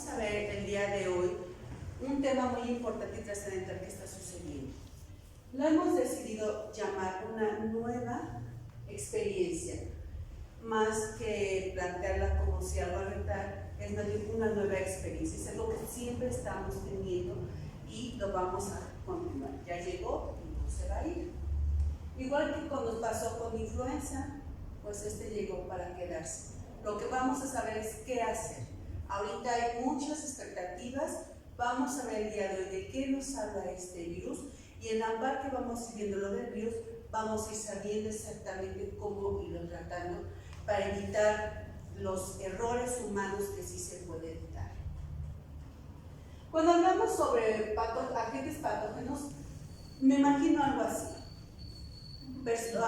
vamos a ver el día de hoy un tema muy importante y trascendental que está sucediendo. Lo hemos decidido llamar una nueva experiencia, más que plantearla como si algo a retar, es una nueva experiencia, es algo que siempre estamos teniendo y lo vamos a continuar. Ya llegó y no se va a ir. Igual que cuando pasó con influenza, pues llegó para quedarse. Lo que vamos a saber es qué hacer. Ahorita hay muchas expectativas. Vamos a ver el día de hoy de qué nos habla este virus, y en la par que vamos viendo lo del virus, vamos a ir sabiendo exactamente cómo irlo tratando para evitar los errores humanos que sí se puede evitar. Cuando hablamos sobre agentes patógenos, me imagino algo así.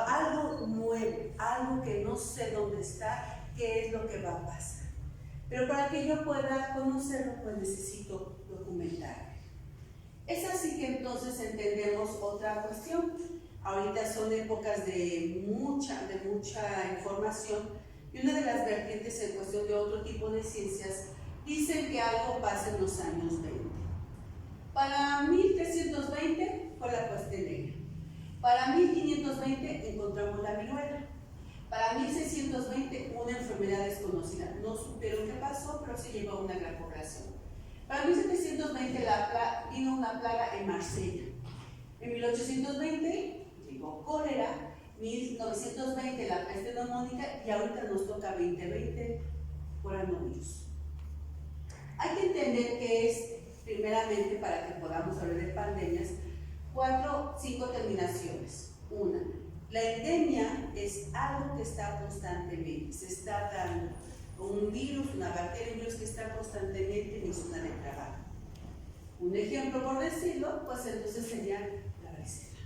Algo nuevo, algo que no sé dónde está, qué es lo que va a pasar. Pero para que yo pueda conocerlo, pues necesito documentarme. Es así que entonces entendemos otra cuestión. Ahorita son épocas de mucha información, y una de las vertientes en cuestión de otro tipo de ciencias dicen que algo pasa en los años 20. Para 1320 fue la peste negra. Para 1520 encontramos la viruela. Para 1620 una enfermedad desconocida. No supieron qué pasó, pero se llevó a una gran población. Para 1720 vino una plaga en Marsella. En 1820 llegó cólera. 1920 la peste neumónica, y ahorita nos toca 2020 coronavirus. Hay que entender que es, primeramente, para que podamos hablar de pandemias, 5 terminaciones. Una, la endemia es algo que está constantemente, se está dando. Un virus, una bacteria, un virus que está constantemente en zona de trabajo. Un ejemplo, por decirlo, pues entonces sería la varicela.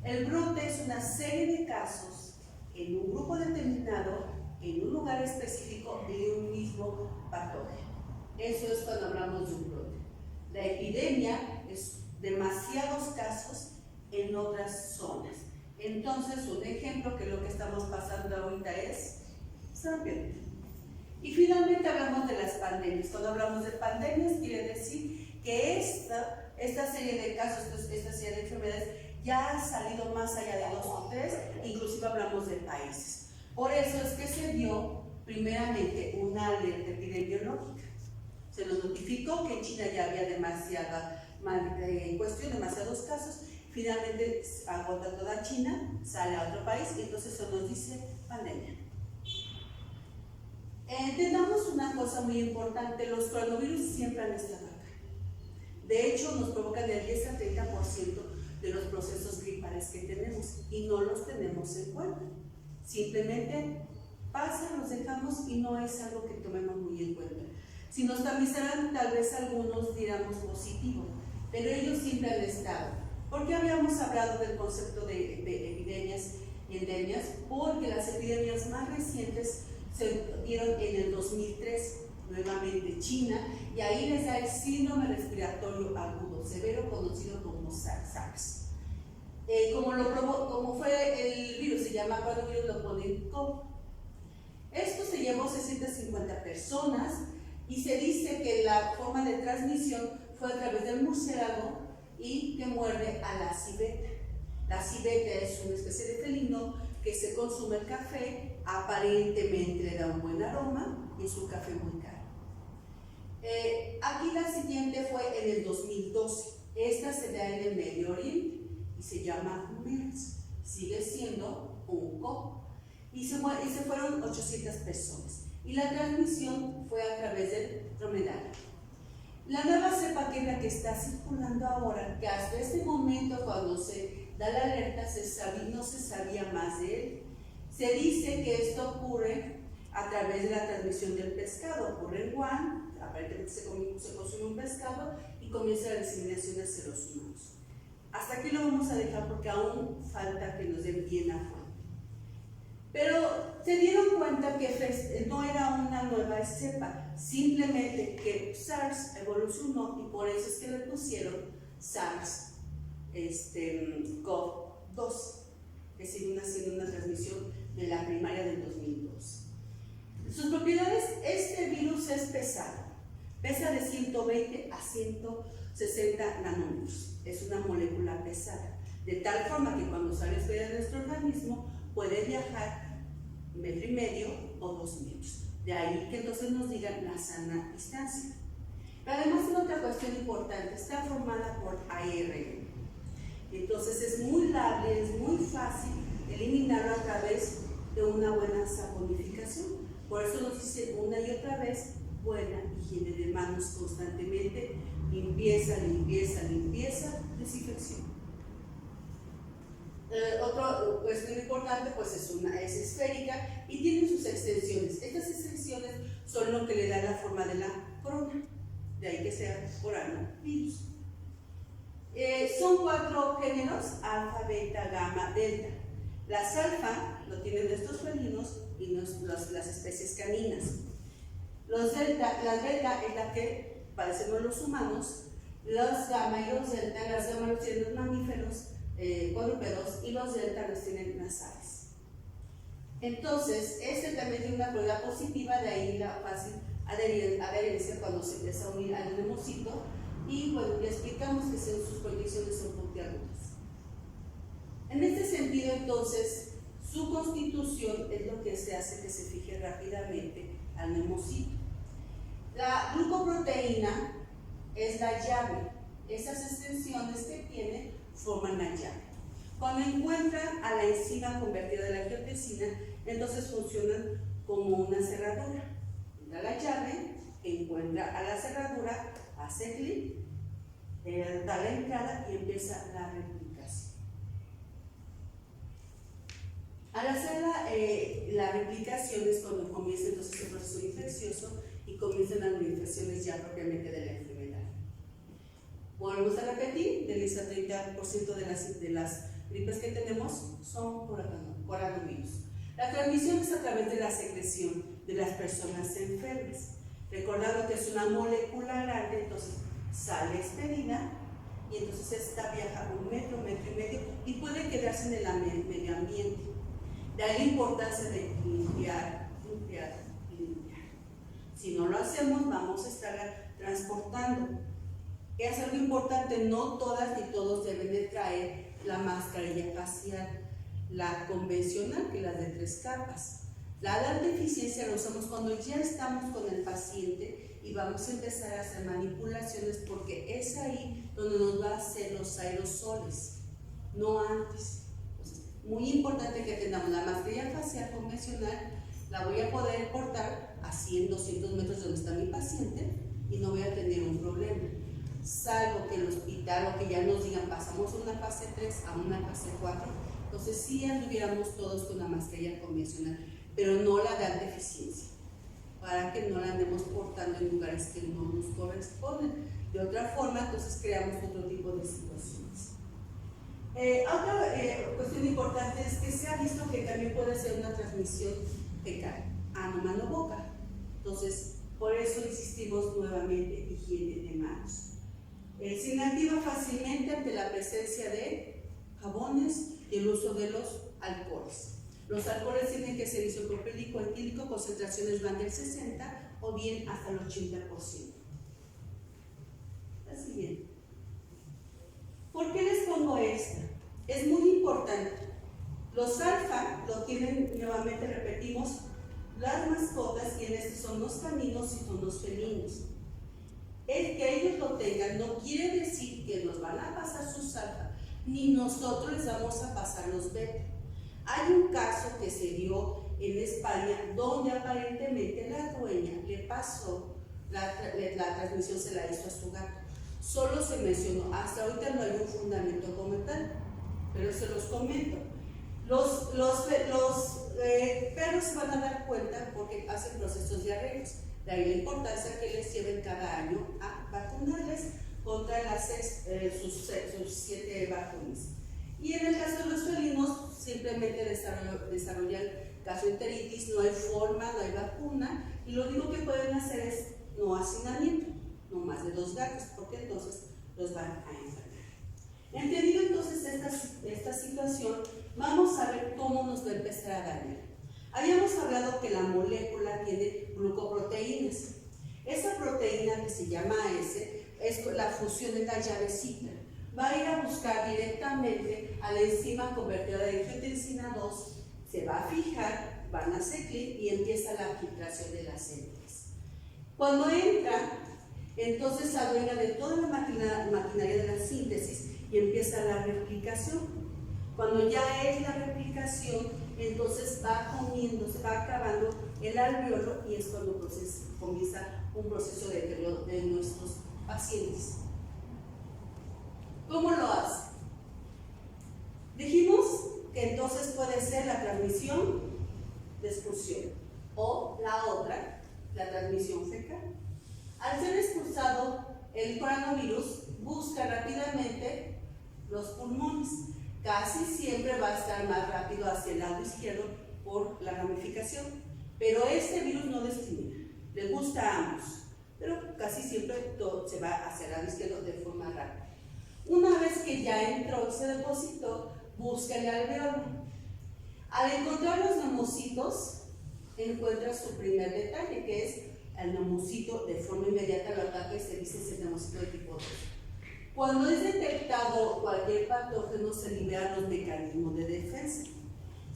El brote es una serie de casos en un grupo determinado, en un lugar específico de un mismo patógeno. Eso es cuando hablamos de un brote. La epidemia es demasiados casos en otras zonas. Entonces, un ejemplo que lo que estamos pasando ahorita es sarampión. Y finalmente hablamos de las pandemias. Cuando hablamos de pandemias, quiere decir que esta serie de casos, esta serie de enfermedades, ya ha salido más allá de 2 o 3, inclusive hablamos de países. Por eso es que se dio primeramente una alerta epidemiológica. Se nos notificó que en China ya había demasiados casos. Finalmente agota toda China, sale a otro país, y entonces se nos dice pandemia. Entendamos una cosa muy importante: los coronavirus siempre han estado acá. De hecho, nos provocan el 10 a 30% de los procesos gripales que tenemos, y no los tenemos en cuenta. Simplemente pasan, los dejamos y no es algo que tomemos muy en cuenta. Si nos tamizaran, tal vez algunos diéramos positivo, pero ellos siempre han estado. ¿Por qué habíamos hablado del concepto de epidemias y endemias? Porque las epidemias más recientes se dieron en el 2003, nuevamente China, y ahí les da el síndrome respiratorio agudo severo, conocido como SARS. Como fue el virus, se llama coronavirus, lo ponen COVID. Esto se llevó 650 personas, y se dice que la forma de transmisión fue a través del murciélago y que muerde a la civeta. La civeta es una especie de felino que se consume el café, aparentemente le da un buen aroma y es un café muy caro. Aquí la siguiente fue en el 2012. Esta se da en el Medio Oriente y se llama MERS. Sigue siendo un COVID. Y se fueron 800 personas. Y la transmisión fue a través del dromedario. La nueva cepa, que es la que está circulando ahora, que hasta este momento, cuando se da la alerta, no se sabía más de él. Se dice que esto ocurre a través de la transmisión del pescado. Ocurre en Wuhan, aparentemente se consume un pescado y comienza la diseminación hacia los humanos. Hasta aquí lo vamos a dejar porque aún falta que nos den bien a fondo. Pero se dieron cuenta que no era una nueva cepa, simplemente que SARS evolucionó, y por eso es que le pusieron SARS-CoV-2, que sigue siendo una transmisión de la primaria del 2002. Sus propiedades: este virus es pesado, Pesa de 120 a 160 nanómetros. Es una molécula pesada, de tal forma que cuando sale fuera de nuestro organismo puede viajar 1,5 metros o 2 metros. De ahí que entonces nos digan la sana distancia. Pero además tiene otra cuestión importante, está formada por ARN. Entonces es muy lábil, es muy fácil eliminarlo a través de una buena saponificación. Por eso nos dice una y otra vez, buena higiene de manos constantemente, limpieza, limpieza, limpieza, desinfección. Otra cuestión importante pues es esférica y tiene sus extensiones. Estas extensiones son lo que le da la forma de la corona, de ahí que sea coronavirus. Son 4 géneros, alfa, beta, gamma, delta. Las alfa lo tienen nuestros felinos y las especies caninas. Las beta es la que padecemos los humanos, los gamma y los delta, las gamma los tienen los mamíferos cuadrúpedos y los delta los tienen las aves. Entonces, este también tiene una probabilidad positiva, de ahí la fácil adherencia cuando se empieza a unir al nemocito. Y bueno, ya explicamos que sus condiciones son puntiagudas. En este sentido, entonces, su constitución es lo que se hace que se fije rápidamente al nemocito. La glucoproteína es la llave. Esas extensiones que tiene forman la llave. Cuando encuentran a la enzima convertida de la angiotensina, entonces funcionan como una cerradura. Da la llave, encuentra a la cerradura, hace clic, da la entrada y empieza la replicación. Al hacer la replicación es cuando comienza entonces el proceso infeccioso y comienzan las manifestaciones ya propiamente de la enfermedad. Volvemos a repetir, del 30% de las gripes que tenemos son por adenovirus. La transmisión es a través de la secreción de las personas enfermas. Recordando que es una molécula grande, entonces sale expelida y entonces esta viaja 1 metro, 1,5 metros y puede quedarse en el medio ambiente. De ahí la importancia de limpiar, limpiar y limpiar. Si no lo hacemos, vamos a estar transportando. Es algo importante, no todas ni todos deben de traer la mascarilla facial, la convencional, que es la de 3 capas. La alta eficiencia la usamos cuando ya estamos con el paciente y vamos a empezar a hacer manipulaciones, porque es ahí donde nos va a hacer los aerosoles, no antes. Entonces, muy importante que tengamos la mascarilla facial convencional, la voy a poder portar a 100, 200 metros de donde está mi paciente y no voy a tener un problema. Salvo que el hospital o que ya nos digan pasamos de una fase 3 a una fase 4, entonces sí anduviéramos todos con la mascarilla convencional, pero no la de alta eficiencia, para que no la andemos portando en lugares que no nos corresponden. De otra forma, entonces creamos otro tipo de situaciones. Otra cuestión importante es que se ha visto que también puede ser una transmisión fecal, ano, mano, boca. Entonces, por eso insistimos nuevamente en higiene de manos. Se inactiva fácilmente ante la presencia de jabones y el uso de los alcoholes. Los alcoholes tienen que ser isopropílico, etílico, concentraciones van del 60 o bien hasta el 80%. La siguiente. ¿Por qué les pongo esta? Es muy importante. Los alfa lo tienen, nuevamente repetimos, las mascotas, y en estos son los caninos y son los felinos. El que ellos lo tengan no quiere decir que nos van a pasar sus alfa, ni nosotros les vamos a pasar los beta. Hay un caso que se dio en España donde aparentemente la dueña le pasó, la transmisión se la hizo a su gato. Solo se mencionó, hasta ahorita no hay un fundamento como tal, pero se los comento. Los perros se van a dar cuenta porque hacen procesos diarreicos. De ahí la importancia que les lleven cada año a vacunarles contra sus 7 vacunas. Y en el caso de los felinos, simplemente desarrollan gastroenteritis, no hay forma, no hay vacuna, y lo único que pueden hacer es no hacinamiento, no más de 2 gatos, porque entonces los van a enfermar. Entendido entonces esta situación, vamos a ver cómo nos va a empezar a dañar. Habíamos hablado que la molécula tiene glucoproteínas. Esa proteína que se llama S es la función de la llavecita. Va a ir a buscar directamente a la enzima convertidora de angiotensina 2, se va a fijar, van a hacer clic y empieza la filtración de las células. Cuando entra, entonces se adueña de toda la maquinaria de la síntesis y empieza la replicación. Cuando ya es la replicación, entonces va comiendo, se va acabando el alveolo y es cuando comienza un proceso de deterioro de nuestros pacientes. ¿Cómo lo hace? Dijimos que entonces puede ser la transmisión de expulsión o la otra, la transmisión fecal. Al ser expulsado, el coronavirus busca rápidamente los pulmones. Casi siempre va a estar más rápido hacia el lado izquierdo por la ramificación, pero este virus no discrimina, le gusta a ambos, pero casi siempre todo se va hacia el lado izquierdo de forma rápida. Una vez que ya entró y se depositó, busca el alveolo. Al encontrar los neumocitos, encuentra su primer detalle, que es el neumocito de forma inmediata lo ataca y se dice ese neumocito de tipo 2. Cuando es detectado cualquier patógeno, se liberan los mecanismos de defensa.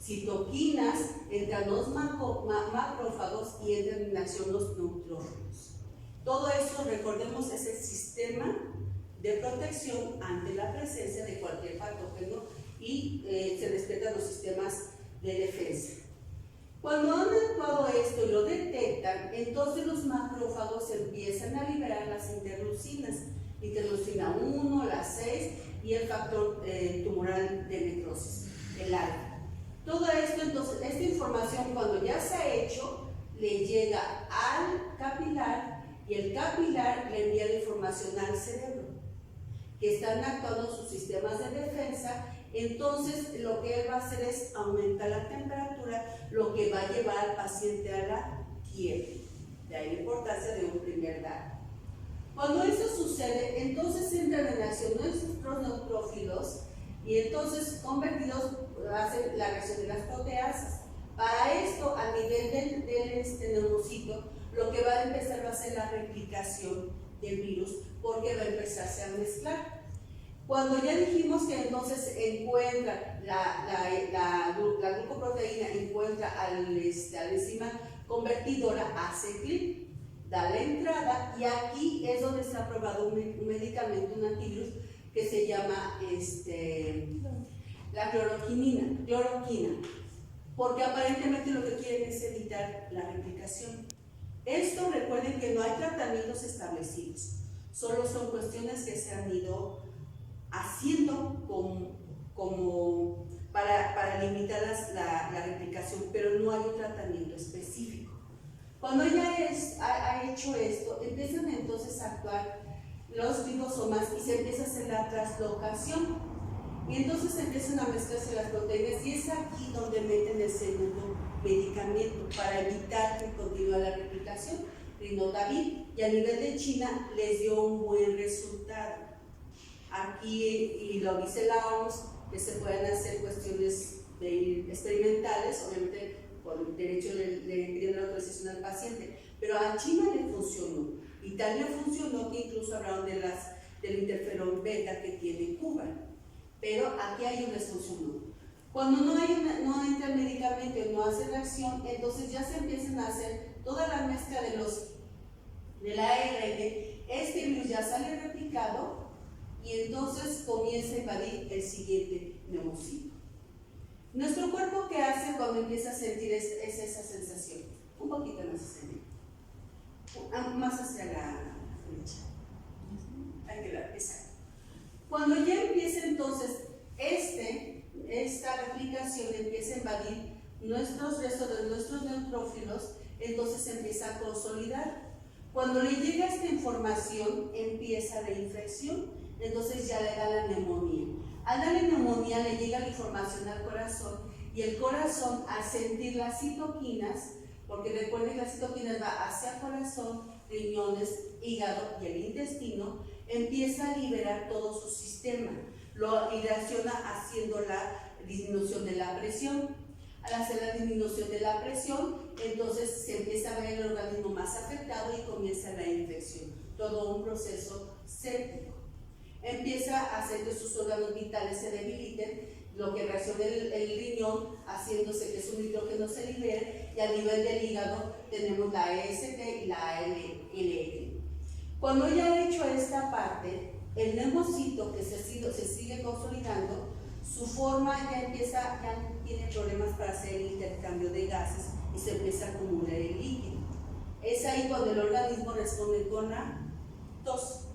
Citoquinas, entran los macrófagos y entran en acción los neutrófilos. Todo eso, recordemos, es el sistema de protección ante la presencia de cualquier patógeno y se despiertan los sistemas de defensa. Cuando han actuado esto y lo detectan, entonces los macrófagos empiezan a liberar las interleucinas, interleucina 1, la 6 y el factor tumoral de necrosis, el alfa. Todo esto, entonces, esta información cuando ya se ha hecho, le llega al capilar y el capilar le envía la información al cerebro, que están actuando sus sistemas de defensa. Entonces lo que él va a hacer es aumentar la temperatura, lo que va a llevar al paciente a la quiebre. De ahí la importancia de un primer dato. Cuando eso sucede, entonces entran en acción nuestros neutrófilos y entonces convertidos hacen la reacción de las proteasas. Para esto, a nivel del neumocito, lo que va a empezar va a ser la replicación del virus, porque va a empezarse a mezclar. Cuando ya dijimos que entonces encuentra la glucoproteína, encuentra a la enzima convertidora, hace clic, da la entrada y aquí es donde se ha probado un medicamento, un antivirus que se llama la cloroquina, porque aparentemente lo que quieren es evitar la replicación. Esto, recuerden que no hay tratamientos establecidos, solo son cuestiones que se han ido haciendo como para limitar la replicación, pero no hay un tratamiento específico. Cuando ya ha hecho esto, empiezan entonces a actuar los ribosomas y se empieza a hacer la translocación. Y entonces empiezan a mezclarse las proteínas y es aquí donde meten el segundo medicamento para evitar que continúe la replicación, Rinotavir, y a nivel de China les dio un buen resultado. Aquí, y lo dice la OMS, que se pueden hacer cuestiones experimentales, obviamente por el derecho de la autorización al paciente, pero a China le funcionó. Italia funcionó, que incluso hablaron del interferón beta que tiene Cuba, pero aquí hay una funcionó. Cuando no entra el medicamento y no hace reacción, entonces ya se empiezan a hacer toda la mezcla del ARN, este virus ya sale replicado y entonces comienza a invadir el siguiente neumocito. Nuestro cuerpo, ¿qué hace cuando empieza a sentir es esa sensación? Un poquito más más hacia la derecha. Exacto. Cuando ya empieza entonces esta replicación empieza a invadir nuestros restos de nuestros neutrófilos, entonces se empieza a consolidar. Cuando le llega esta información, empieza la infección, entonces ya le da la neumonía. Al darle neumonía le llega la información al corazón y el corazón, al sentir las citoquinas, porque recuerden que las citoquinas va hacia el corazón, riñones, hígado y el intestino, empieza a liberar todo su sistema, lo reacciona haciendo la disminución de la presión. Al hacer la disminución de la presión, entonces se empieza a ver el organismo más afectado y comienza la infección. Todo un proceso séptico. Empieza a hacer que sus órganos vitales se debiliten, lo que reacciona el riñón, haciéndose que su nitrógeno se libere, y a nivel del hígado tenemos la EST y la ALL. Cuando ya ha hecho esta parte, el neumocito que se sigue consolidando, su forma ya tiene problemas para hacer el intercambio de gases y se empieza a acumular el líquido. Es ahí cuando el organismo responde con la tos.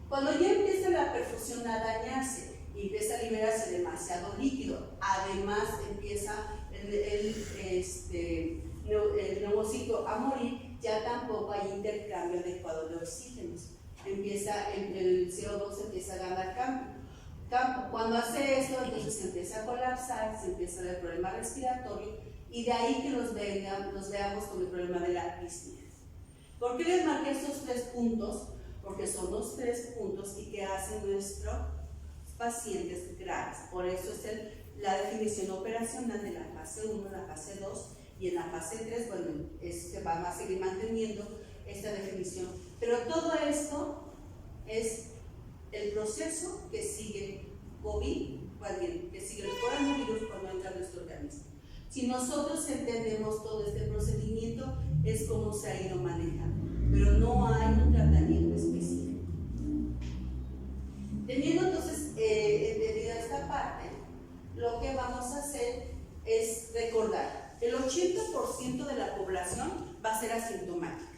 Cuando ya empieza la perfusión a dañarse y empieza a liberarse demasiado líquido, además empieza el neumocito a morir, ya tampoco hay intercambio adecuado de oxígenos. Empieza el CO2 empieza a ganar campo. Cuando hace esto, entonces se empieza a colapsar, se empieza a ver el problema respiratorio, y de ahí que los veamos con el problema de la disnea. ¿Por qué les marqué estos 3 puntos? Porque son los 3 puntos y que hacen nuestros pacientes graves. Por eso es la definición operacional de la fase 1, la fase 2, y en la fase 3, bueno, se va a seguir manteniendo esta definición. Pero todo esto es el proceso que sigue COVID, que sigue el coronavirus cuando entra en nuestro organismo. Si nosotros entendemos todo este procedimiento, es como se ha ido manejando, pero no hay un tratamiento específico. Teniendo entonces entendida esta parte, lo que vamos a hacer es recordar: el 80% de la población va a ser asintomática.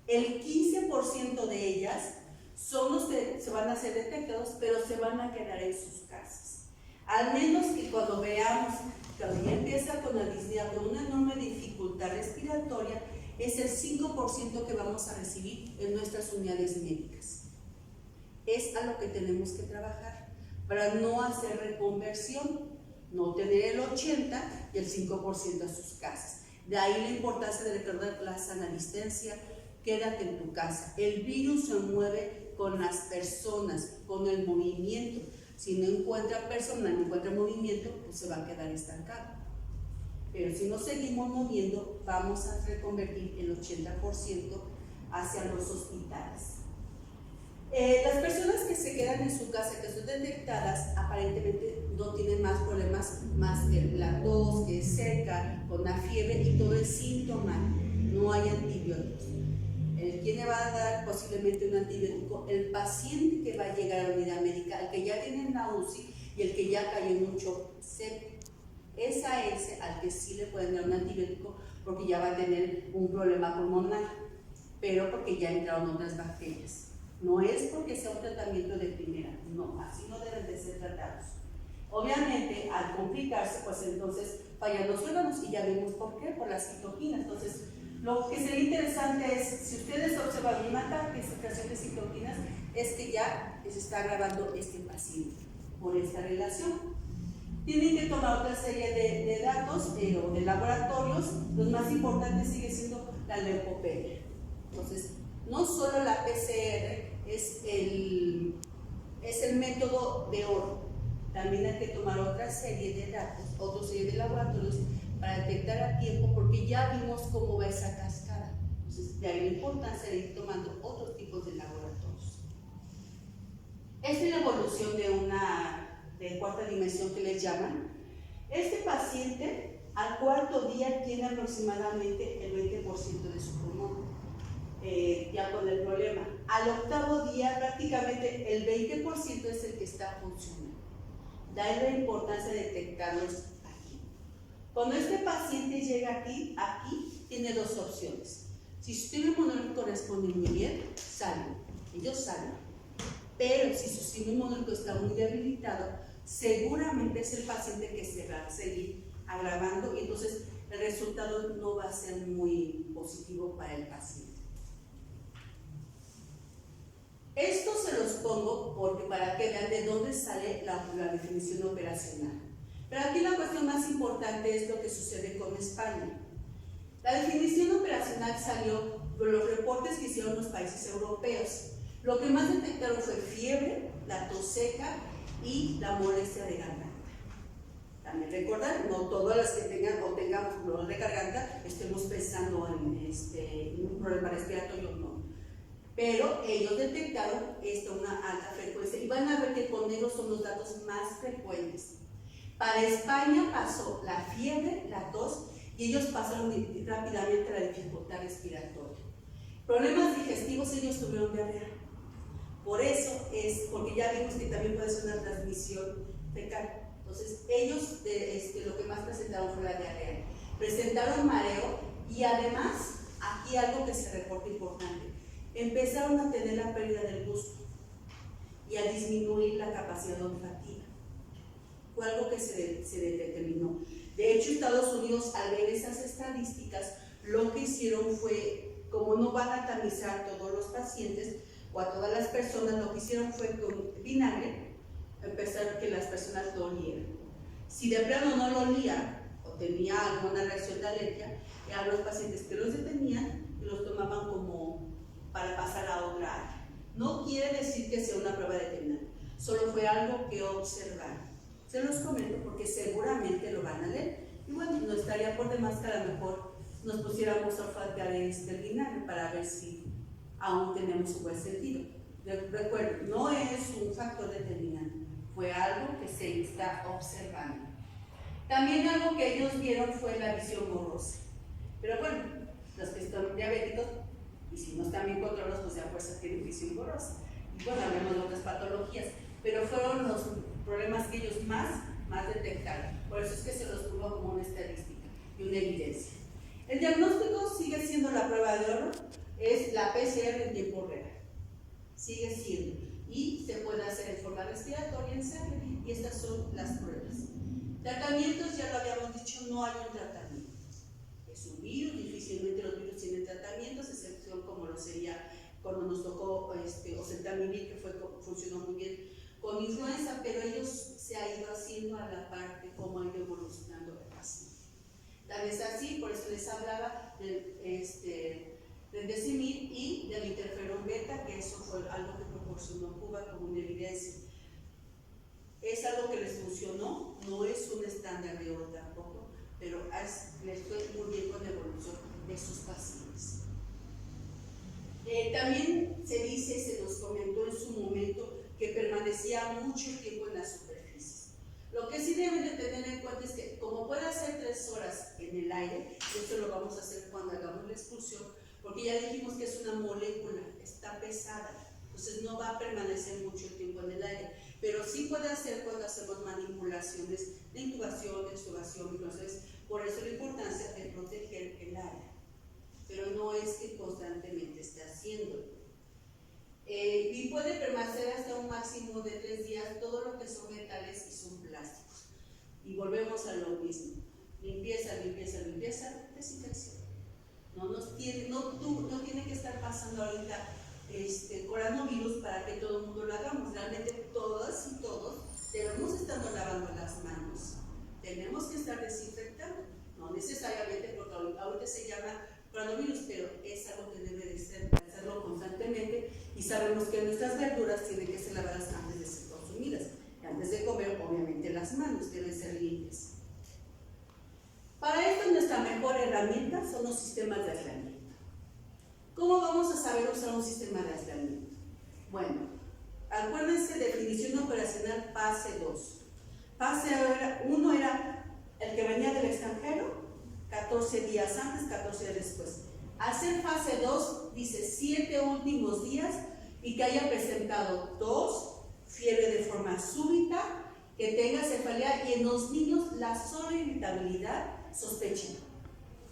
El 15% de ellas son los que se van a ser detectados, pero se van a quedar en sus casas. Al menos que cuando veamos, cuando ya empieza con la disnea, con una enorme dificultad respiratoria, es el 5% que vamos a recibir en nuestras unidades médicas. Es a lo que tenemos que trabajar para no hacer reconversión, no tener el 80% y el 5% a sus casas. De ahí la importancia de recordar la sana distancia, quédate en tu casa. El virus se mueve con las personas, con el movimiento. Si no encuentra personas, no encuentra movimiento, pues se va a quedar estancado. Pero si nos seguimos moviendo, vamos a reconvertir el 80% hacia los hospitales. Las personas que se quedan en su casa, que son detectadas, aparentemente no tienen más problemas más que la tos, que es seca, con la fiebre, y todo es sintomático. No hay antibióticos. ¿Quién le va a dar posiblemente un antibiótico? El paciente que va a llegar a la unidad médica, el que ya tiene la UCI y el que ya cayó en un shock séptico. Es a ese al que sí le pueden dar un antibiótico porque ya va a tener un problema pulmonar, pero porque ya entraron otras bacterias. No es porque sea un tratamiento de primera, no, así no deben de ser tratados. Obviamente, al complicarse, pues entonces fallan los órganos, y ya vimos por qué, por las citoquinas. Entonces, lo que sería interesante es, si ustedes observan un ataque de secreción de citoquinas, es que ya se está agravando este paciente por esta relación. Tienen que tomar otra serie de datos o de laboratorios. Los más importantes sigue siendo la leucopenia. Entonces, no solo la PCR es el método de oro, también hay que tomar otra serie de datos, otra serie de laboratorios para detectar a tiempo, porque ya vimos cómo va esa cascada. Entonces, de ahí la importancia de ir tomando otros tipos de laboratorios. Esta es la evolución de cuarta dimensión que les llaman. Este paciente al cuarto día tiene aproximadamente el 20% de su pulmón, ya con el problema. Al octavo día prácticamente el 20% es el que está funcionando. De ahí la importancia de detectarlos aquí. Cuando este paciente llega aquí tiene dos opciones. Si su sistema inmunológico responde muy bien, salen, ellos salen. Pero si su sistema inmunológico está muy debilitado, seguramente es el paciente que se va a seguir agravando, y entonces el resultado no va a ser muy positivo para el paciente. Esto se los pongo porque para que vean de dónde sale la definición operacional. Pero aquí la cuestión más importante es lo que sucede con España. La definición operacional salió por los reportes que hicieron los países europeos. Lo que más detectaron fue fiebre, la tos seca y la molestia de garganta. También recordar, no todas las que tengan o tengamos dolor de garganta estemos pensando en un problema respiratorio, no. Pero ellos detectaron una alta frecuencia y van a ver que con ellos son los datos más frecuentes. Para España pasó la fiebre, la tos, y ellos pasaron rápidamente a la dificultad respiratoria. Problemas digestivos, ellos tuvieron diarrea. Por eso es, porque ya vimos que también puede ser una transmisión fecal. Entonces, ellos lo que más presentaron fue la diarrea. Presentaron mareo y además, aquí algo que se reporta importante, empezaron a tener la pérdida del gusto y a disminuir la capacidad olfativa. Fue algo que se determinó. De hecho, Estados Unidos, al ver esas estadísticas, lo que hicieron fue, como no van a tamizar a todos los pacientes o a todas las personas, lo que hicieron fue con vinagre empezar a que las personas lo olieran. Si de plano no lo olían o tenía alguna reacción de alergia, a los pacientes que los detenían y los tomaban como para pasar a otra área. No quiere decir que sea una prueba determinante, solo fue algo que observaron. Se los comento porque seguramente lo van a leer. Y bueno, no estaría por demás que a lo mejor nos pusiéramos a olfatear el vinagre para ver si aún tenemos un buen sentido. Recuerden, no es un factor determinante, fue algo que se está observando. También algo que ellos vieron fue la visión borrosa. Pero bueno, los que están diabéticos, y si no están bien controlados, pues ya fuerza tienen visión borrosa. Y bueno, hablemos de otras patologías, pero fueron los problemas que ellos más detectaron. Por eso es que se los tuvo como una estadística y una evidencia. El diagnóstico sigue siendo la prueba de oro, es la PCR en tiempo real. Sigue siendo. Y se puede hacer en forma respiratoria, en sangre, y estas son las pruebas. Tratamientos, ya lo habíamos dicho, no hay un tratamiento. Es un virus, difícilmente los virus tienen tratamientos, excepción como lo sería cuando nos tocó oseltamivir, que funcionó muy bien con influenza, pero ellos se ha ido haciendo a la parte como ha ido evolucionando el paciente. Tal vez así, por eso les hablaba del Remdesivir y del interferón beta, que eso fue algo que proporcionó Cuba como una evidencia. Es algo que les funcionó, no es un estándar de oro tampoco, pero les fue muy bien con la evolución de sus pacientes. También se dice, se nos comentó en su momento, que permanecía mucho tiempo en la superficie. Lo que sí deben de tener en cuenta es que, como puede hacer 3 horas en el aire, esto lo vamos a hacer cuando hagamos la expulsión, porque ya dijimos que es una molécula, está pesada, entonces no va a permanecer mucho tiempo en el aire, pero sí puede hacer cuando hacemos manipulaciones de intubación, de extubación, entonces por eso la importancia de proteger el área, pero no es que constantemente esté haciéndolo. Y puede permanecer hasta un máximo de 3 días todo lo que son metales y son plásticos. Y volvemos a lo mismo, limpieza, desinfección. No tiene que estar pasando ahorita coronavirus para que todo el mundo lo hagamos. Realmente todas y todos debemos estar lavando las manos, tenemos que estar desinfectando, no necesariamente porque ahorita se llama coronavirus, pero es algo que debe de hacerlo constantemente, y sabemos que nuestras verduras tienen que ser lavadas antes de ser consumidas. Antes de comer, obviamente las manos deben ser limpias. Para esto, nuestra mejor herramienta son los sistemas de aislamiento. ¿Cómo vamos a saber usar un sistema de aislamiento? Bueno, acuérdense, definición operacional fase 2. Fase 1 era el que venía del extranjero, 14 días antes, 14 días después. Hacer fase 2 dice 7 últimos días y que haya presentado tos, fiebre de forma súbita, que tenga cefalea, y en los niños la sola irritabilidad sospechen.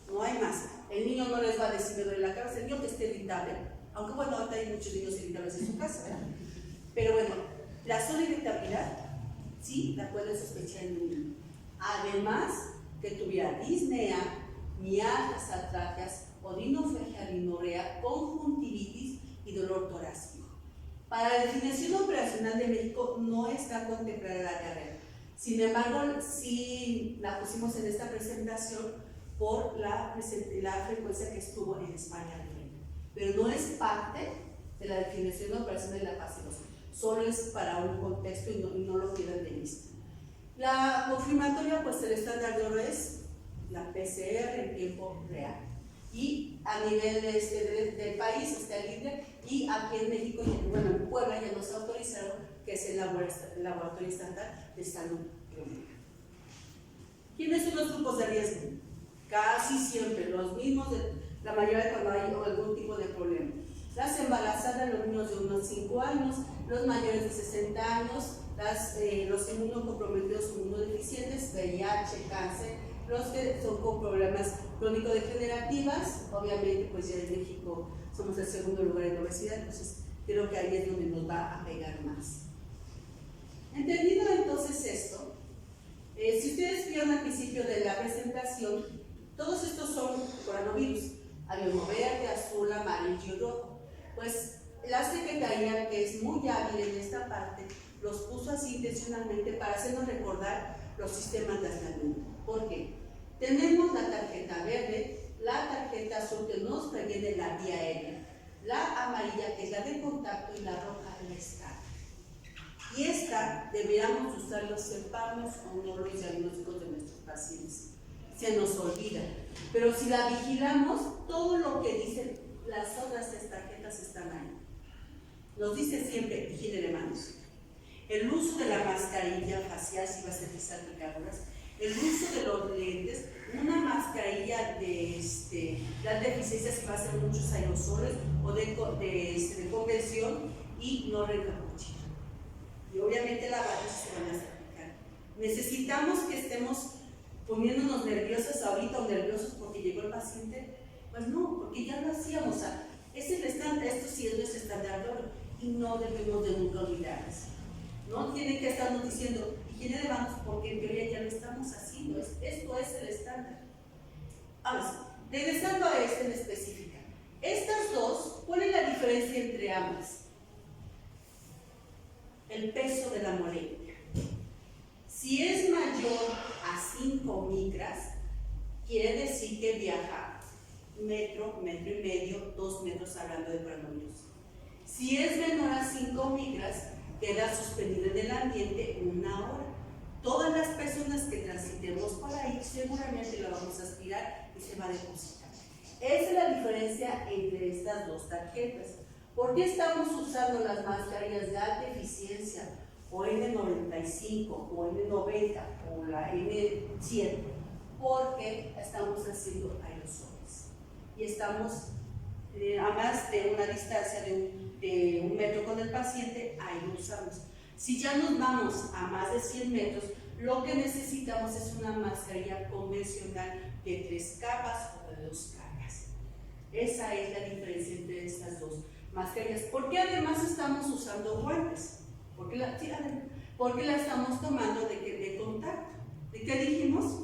No hay más. El niño no les va a decir me duele la cabeza, el niño que esté irritable, aunque bueno, ahorita hay muchos niños irritables en su casa, ¿verdad? Pero bueno, la sola irritabilidad sí la pueden sospechar en un niño. Además, que tuviera disnea, mialgias, artralgias, odinofagia, rinorrea, conjuntivitis y dolor torácico. Para la definición operacional de México no está contemplada la diarrea. Sin embargo, sí la pusimos en esta presentación por la frecuencia que estuvo en España, pero no es parte de la definición operacional de la fase 2. Solo es para un contexto y no lo quieran de vista. La confirmatoria, pues el estándar de oro es la PCR en tiempo real. Y a nivel del país está el INDE, y aquí en México, bueno, en Puebla ya nos autorizaron, que es el laboratorio estándar de salud pública. ¿Quiénes son los grupos de riesgo? Casi siempre los mismos, la mayoría de cuando hay algún tipo de problema. Las embarazadas, los niños de unos 5 años, los mayores de 60 años, los inmunocomprometidos o inmunodeficientes, VIH, cáncer, los que son con problemas crónico-degenerativas. Obviamente, pues ya en México somos el segundo lugar en obesidad, entonces creo que ahí es donde nos va a pegar más. Entendido entonces esto, si ustedes vieron al principio de la presentación, todos estos son coronavirus. Hay uno verde, azul, amarillo y rojo. Pues la Secretaría, que es muy hábil en esta parte, los puso así intencionalmente para hacernos recordar los sistemas de aislamiento. ¿Por qué? Tenemos la tarjeta verde, la tarjeta azul que nos previene la vía aérea, la amarilla que es la de contacto y la roja la estándar. Y esta deberíamos usarlo, sepamos o no los diagnósticos de nuestros pacientes. Se nos olvida. Pero si la vigilamos, todo lo que dicen las otras tarjetas están ahí. Nos dice siempre, vigile de manos. El uso de la mascarilla facial si va a ser salpicaduras, el uso de los lentes, una mascarilla de las deficiencias si va a ser muchos aerosoles o de convención y no recapuchino. Y obviamente la bata se van a salpicar. Necesitamos que estemos poniéndonos nerviosas ahorita o nerviosos porque llegó el paciente. Pues no, porque ya lo hacíamos. O sea, esto sí es nuestro estándar de oro y no debemos de nunca olvidarnos. No tienen que estarnos diciendo higiene de manos porque en teoría ya lo estamos haciendo. Esto es el estándar. Ahora, regresando a en específica, estas dos, ¿cuál es la diferencia entre ambas? El peso de la molécula. Si es mayor a 5 micras, quiere decir que viaja metro, metro y medio, 2 metros hablando de coronavirus. Si es menor a 5 micras, queda suspendido en el ambiente 1 hora. Todas las personas que transitemos por ahí seguramente la vamos a aspirar y se va a depositar. Esa es la diferencia entre estas dos tarjetas. ¿Por qué estamos usando las mascarillas de alta eficiencia o N95 o N90 o la N100? Porque estamos haciendo aerosoles y estamos a más de una distancia de 1 metro con el paciente, ahí lo usamos. Si ya nos vamos a más de 100 metros, lo que necesitamos es una mascarilla convencional de 3 capas o de 2 capas. Esa es la diferencia entre estas dos mascarillas. ¿Por qué además estamos usando guantes? ¿Por qué la estamos tomando de contacto? ¿De qué dijimos?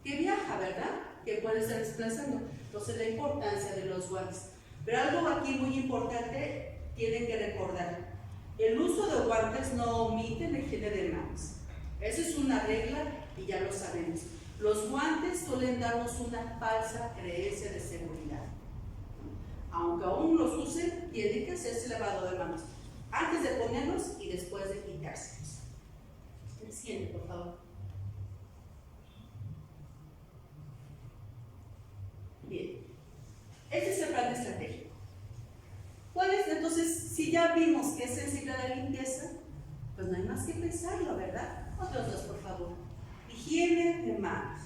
Que viaja, ¿verdad? Que puede estar desplazando. Entonces la importancia de los guantes. Pero algo aquí muy importante tienen que recordar. El uso de guantes no omite la higiene de manos. Esa es una regla y ya lo sabemos. Los guantes suelen darnos una falsa creencia de seguridad. Aunque aún los usen, tiene que hacerse lavado de manos antes de ponerlos y después de quitárselos. El siguiente, por favor. Bien, este es el plan estratégico. ¿Cuál es? Entonces, si ya vimos que es sensible a la limpieza, pues no hay más que pensarlo, ¿verdad? Otros dos, por favor. Higiene de manos.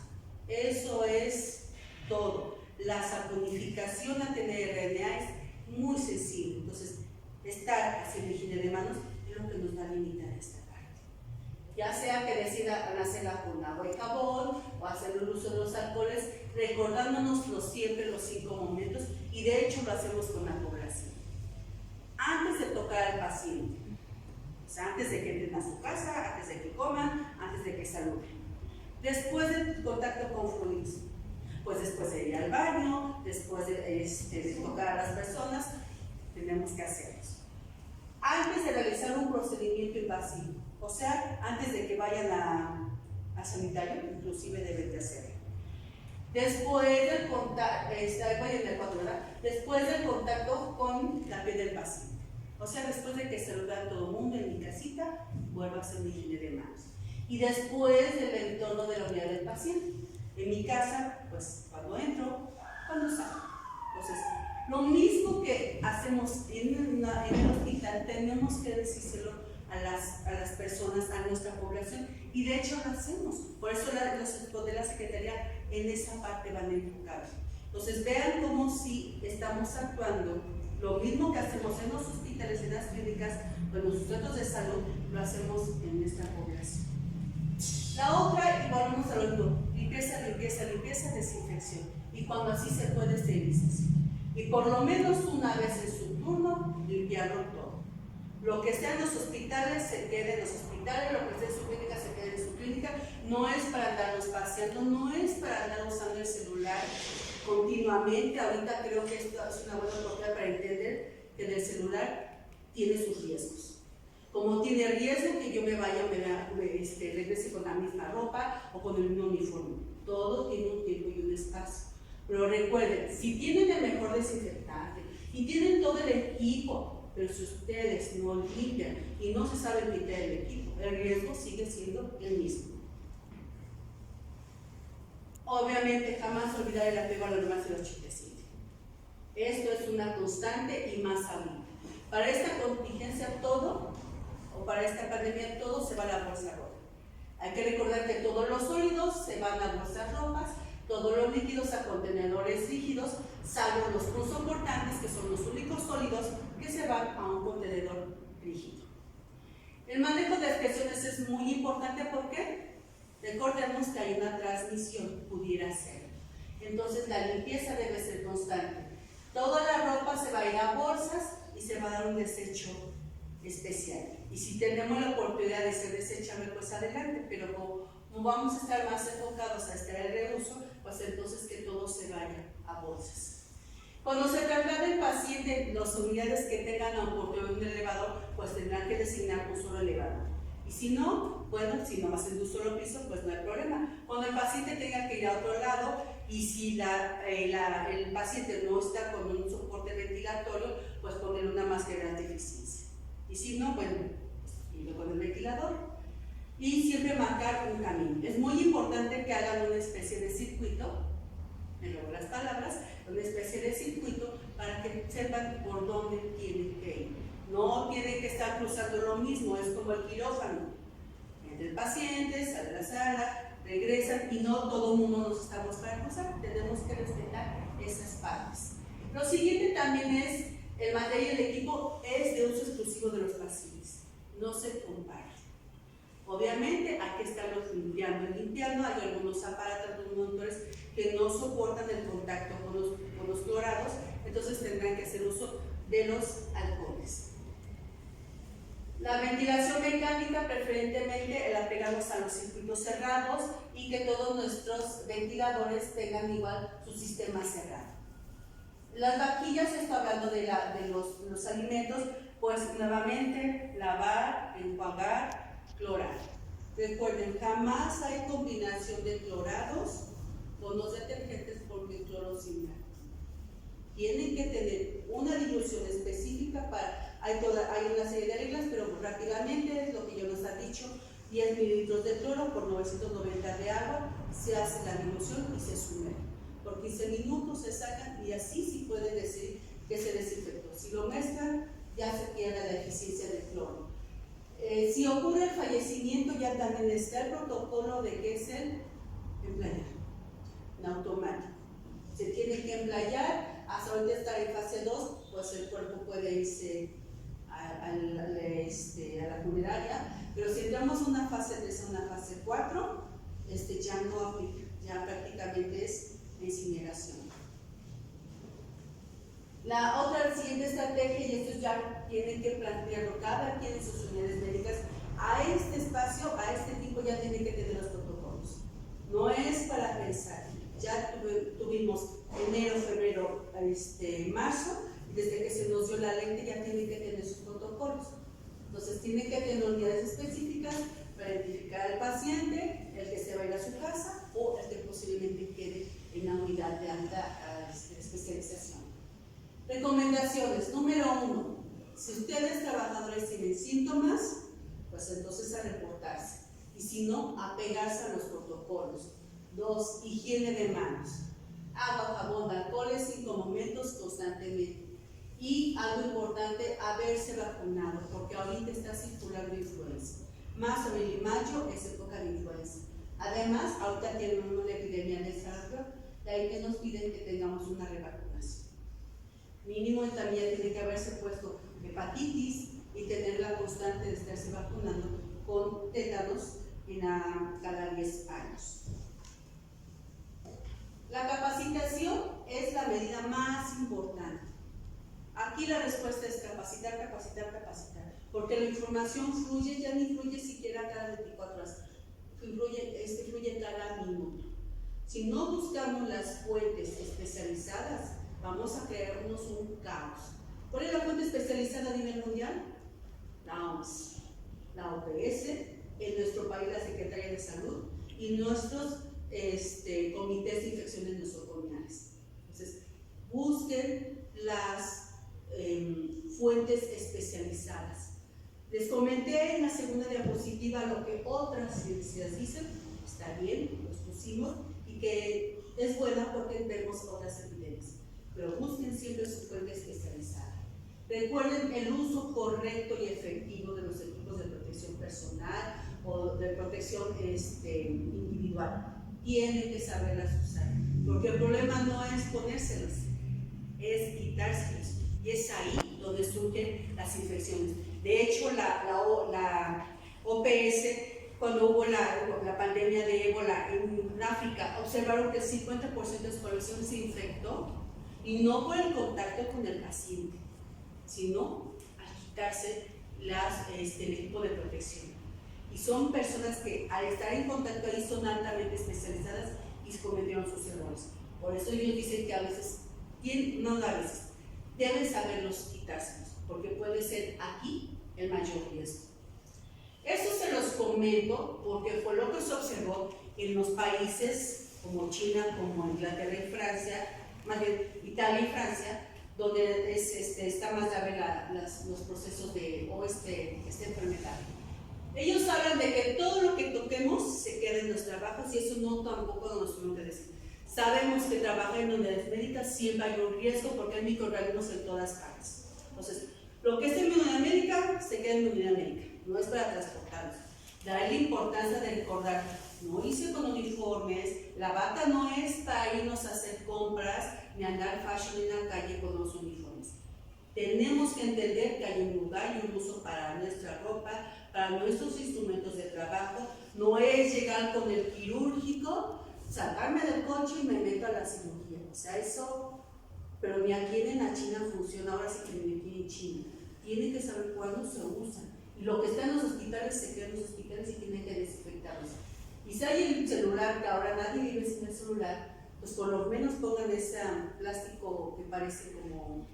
Eso es todo. La saponificación a tener RNA es muy sensible. Entonces, estar haciendo higiene de manos es lo que nos va a limitar esta parte. Ya sea que decidan hacerla con agua y jabón o hacer el uso de los alcoholes, recordándonos siempre los 5 momentos, y de hecho lo hacemos con la población. Antes de tocar al paciente, o sea, antes de que entren a su casa, antes de que coman, antes de que saluden. Después del contacto con fluidos, pues después de ir al baño, después de tocar a las personas, tenemos que hacerlos. Antes de realizar un procedimiento invasivo, o sea, antes de que vayan a sanitario, inclusive deben de hacerlo. Después del contacto, después del contacto con la piel del paciente. O sea, después de que saludan a todo el mundo en mi casita, vuelvo a hacer mi higiene de manos. y después del entorno de la unidad del paciente. En mi casa, pues cuando entro, cuando salgo. Entonces, lo mismo que hacemos en el hospital, tenemos que decírselo a las personas, a nuestra población, y de hecho lo hacemos. Por eso los equipos de la Secretaría en esa parte van enfocados. Entonces, vean cómo si estamos actuando lo mismo que hacemos en los hospitales, en las clínicas, o en los centros de salud, lo hacemos en nuestra población. La otra, y volvemos a lo mismo, limpieza, desinfección. Y cuando así se puede, esterilización. Y por lo menos una vez en su turno, limpiarlo todo. Lo que esté en los hospitales se quede en los hospitales, lo que esté en su clínica se quede en su clínica. No es para andarnos paseando, no es para andar usando el celular continuamente. Ahorita creo que esto es una buena oportunidad para entender que el celular tiene sus riesgos. Como tiene riesgo que yo me vaya, regrese con la misma ropa o con el mismo uniforme. Todo tiene un tiempo y un espacio. Pero recuerden, si tienen el mejor desinfectante y tienen todo el equipo, pero si ustedes no limpian y no se saben quitar el equipo, el riesgo sigue siendo el mismo. Obviamente, jamás olvidar el apego a la norma 087. Esto es una constante y más aún. Para esta contingencia todo, o para esta pandemia todo se va a la bolsa roja. Hay que recordar que todos los sólidos se van a bolsas rojas, todos los líquidos a contenedores rígidos, salvo los punzocortantes, que son los únicos sólidos que se van a un contenedor rígido. El manejo de expresiones es muy importante porque recordemos que hay una transmisión, pudiera ser. Entonces la limpieza debe ser constante. Toda la ropa se va a ir a bolsas y se va a dar un desecho especial. Y si tenemos la oportunidad de ser desechable, pues adelante, pero como vamos a estar más enfocados a estar el reuso, pues entonces que todo se vaya a bolsas. Cuando se traslade el paciente, las unidades que tengan la oportunidad de un elevador, pues tendrán que designar un solo elevador. Y si no, bueno, si no va a ser de un solo piso, pues no hay problema. Cuando el paciente tenga que ir a otro lado y si el paciente no está con un soporte ventilatorio, pues poner una máscara de eficiencia. Y si no, bueno, irlo con el ventilador. Y siempre marcar un camino. Es muy importante que hagan una especie de circuito, me robo las palabras, una especie de circuito para que sepan por dónde tienen que ir. No tienen que estar cruzando lo mismo, es como el quirófano. Entra el paciente, sale a la sala, regresan y no todo el mundo nos estamos para cruzar. Tenemos que respetar esas partes. Lo siguiente también es el material y el equipo es de uso exclusivo de los pacientes. No se compara. Obviamente hay que estarlos limpiando. Hay algunos aparatos, algunos motores que no soportan el contacto con los clorados, entonces tendrán que hacer uso de los alcoholes. La ventilación mecánica, preferentemente la pegamos a los circuitos cerrados y que todos nuestros ventiladores tengan igual su sistema cerrado. Las vaquillas, estoy hablando de los alimentos, pues nuevamente lavar, enjuagar, clorar. Recuerden, jamás hay combinación de clorados con los detergentes porque el cloro es inerte. Tienen que tener una dilución específica hay una serie de reglas, pero rápidamente es lo que ya nos ha dicho, 10 mililitros de cloro por 990 de agua, se hace la dilución y se sumerge. Por 15 minutos se sacan y así sí pueden decir que se desinfectó. Si lo mezclan, ya se pierde la eficiencia del cloro. Si ocurre el fallecimiento, ya también está el protocolo de que es el emplayar, en automático. Se tiene que emplayar, hasta ahorita estar en fase 2, pues el cuerpo puede irse a la funeraria, pero si entramos a una fase 3 a una fase 4, ya no aplica, ya prácticamente es incineración. La otra siguiente estrategia, y esto ya tienen que plantearlo cada quien en sus unidades médicas, a este espacio, a este tipo ya tienen que tener los protocolos. No es para pensar, ya tuvimos enero, febrero, marzo, desde que se nos dio la lente ya tienen que tener sus protocolos. Entonces tienen que tener unidades específicas para identificar al paciente, el que se va a ir a su casa o el que posiblemente quede en la unidad de alta especialización. Recomendaciones. Número 1. Si ustedes trabajadores tienen síntomas, pues entonces a reportarse. y si no, apegarse a los protocolos. 2, higiene de manos. Agua, jabón, alcoholes 5 momentos constantemente. Y algo importante, haberse vacunado, porque ahorita está circulando influenza. Marzo, abril y mayo es época de influenza. Además, ahorita tenemos una epidemia de sarampión, de ahí que nos piden que tengamos una revacunación. Mínimo también tiene que haberse puesto hepatitis y tener la constante de estarse vacunando con tétanos cada 10 años. La capacitación es la medida más importante. Aquí la respuesta es capacitar, capacitar, capacitar, porque la información fluye, ya ni fluye siquiera cada 24 horas, fluye cada minuto. Si no buscamos las fuentes especializadas, vamos a crearnos un caos. ¿Cuál es la fuente especializada a nivel mundial? La OMS, la OPS, en nuestro país la Secretaría de Salud y nuestros comités de infecciones nosocomiales. Entonces, busquen las fuentes especializadas. Les comenté en la segunda diapositiva lo que otras ciencias dicen, está bien, los pusimos, y que es buena porque vemos otras evidencias, pero busquen siempre su fuente especializada. Recuerden el uso correcto y efectivo de los equipos de protección personal o de protección individual. Tienen que saberlas usar, porque el problema no es ponérselos, es quitárselos. Y es ahí donde surgen las infecciones. De hecho, la OPS, cuando hubo la pandemia de ébola en África, observaron que el 50% de su población se infectó, y no por el contacto con el paciente, sino al quitarse el equipo de protección. Y son personas que al estar en contacto ahí son altamente especializadas y cometieron sus errores. Por eso ellos dicen que a veces, deben saberlos quitárselos, porque puede ser aquí el mayor riesgo. Esto se los comento porque fue lo que se observó en los países como China, como Inglaterra y Francia, más bien Italia y Francia, donde está más grave los procesos de esta enfermedad. Ellos hablan de que todo lo que toquemos se queda en los trabajos, y eso no tampoco nos podemos decir. Sabemos que trabajar en unidades médicas siempre hay un riesgo porque hay microorganismos en todas partes. Entonces, lo que es en unidad médica se queda en unidad médica, no es para transportarlos. De ahí la importancia de recordar, no irse con uniformes, la bata no es para irnos a hacer compras ni andar fashion en la calle con los uniformes. Tenemos que entender que hay un lugar y un uso para nuestra ropa, para nuestros instrumentos de trabajo. No es llegar con el quirúrgico, sacarme del coche y me meto a la cirugía. O sea, eso, pero ni aquí en la China funciona, ahora sí que ni aquí en China. Tienen que saber cuándo se usan. Y lo que está en los hospitales se queda en los hospitales y tienen que desinfectarlos. Y si hay el celular, que ahora nadie vive sin el celular, pues por lo menos pongan ese plástico que parece como,